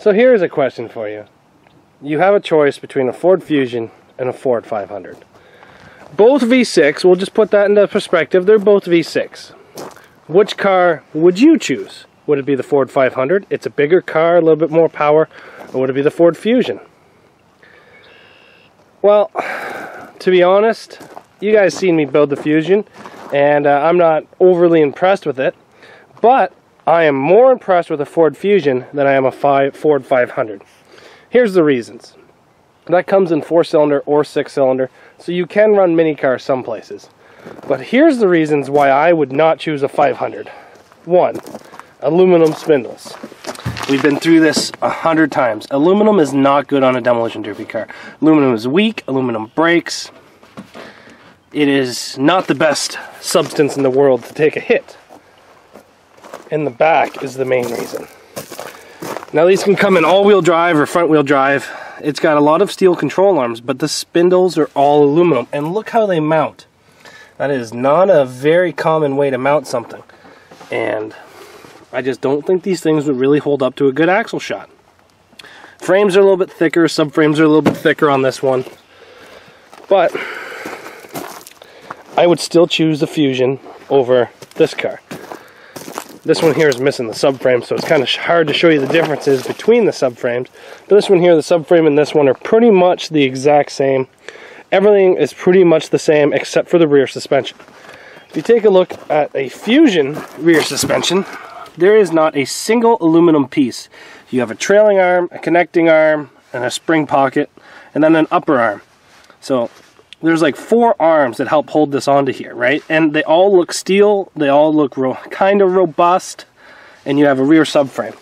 So here's a question for you. You have a choice between a Ford Fusion and a Ford 500. Both V6, we'll just put that into perspective, they're both V6. Which car would you choose? Would it be the Ford 500? It's a bigger car, a little bit more power. Or would it be the Ford Fusion? Well, to be honest, you guys seen me build the Fusion, and I'm not overly impressed with it. But I am more impressed with a Ford Fusion than I am a Ford 500. Here's the reasons. That comes in 4-cylinder or 6-cylinder, so you can run mini cars some places. But here's the reasons why I would not choose a 500. 1, aluminum spindles. We've been through this 100 times. Aluminum is not good on a demolition derby car. Aluminum is weak, aluminum breaks. It is not the best substance in the world to take a hit. And the back is the main reason. Now these can come in all-wheel drive or front-wheel drive. It's got a lot of steel control arms, but the spindles are all aluminum. And look how they mount. That is not a very common way to mount something. And I just don't think these things would really hold up to a good axle shot. Frames are a little bit thicker, subframes are a little bit thicker on this one. But I would still choose the Fusion over this car. This one here is missing the subframe, so it's kind of hard to show you the differences between the subframes. But this one here, the subframe and this one are pretty much the exact same. Everything is pretty much the same except for the rear suspension. If you take a look at a Fusion rear suspension, there is not a single aluminum piece. You have a trailing arm, a connecting arm, and a spring pocket, and then an upper arm. So there's like 4 arms that help hold this onto here, right? And they all look steel, they all look kind of robust, and you have a rear subframe.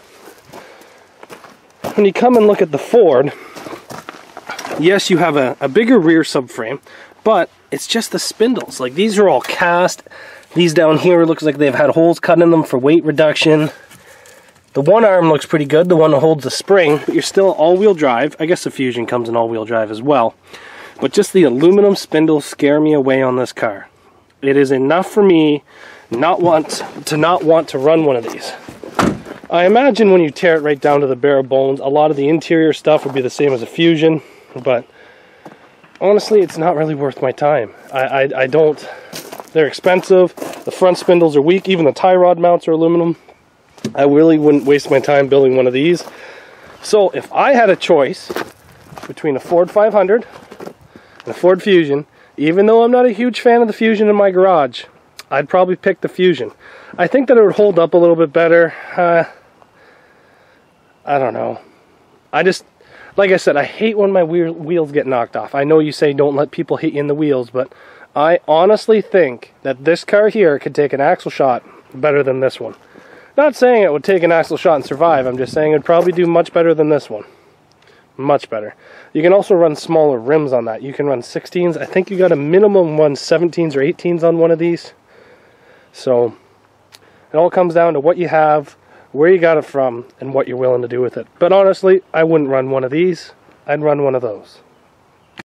When you come and look at the Ford, yes, you have a bigger rear subframe, but it's just the spindles. Like, these are all cast. These down here looks like they've had holes cut in them for weight reduction. The one arm looks pretty good, the one that holds the spring, but you're still all-wheel drive. I guess the Fusion comes in all-wheel drive as well. But just the aluminum spindles scare me away on this car. It is enough for me not want to run one of these. I imagine when you tear it right down to the bare bones, a lot of the interior stuff would be the same as a Fusion, but honestly, it's not really worth my time. I don't. They're expensive. The front spindles are weak. Even the tie rod mounts are aluminum. I really wouldn't waste my time building one of these. So if I had a choice between a Ford 500 and a Ford Fusion, even though I'm not a huge fan of the Fusion in my garage, I'd probably pick the Fusion. I think that it would hold up a little bit better. I don't know. Like I said, I hate when my wheels get knocked off. I know you say don't let people hit you in the wheels, but I honestly think that this car here could take an axle shot better than this one. Not saying it would take an axle shot and survive, I'm just saying it would probably do much better than this one. Much better. You can also run smaller rims on that. You can run 16s. I think you got a minimum run 17s or 18s on one of these. So it all comes down to what you have, where you got it from, and what you're willing to do with it. But honestly, I wouldn't run one of these. I'd run one of those.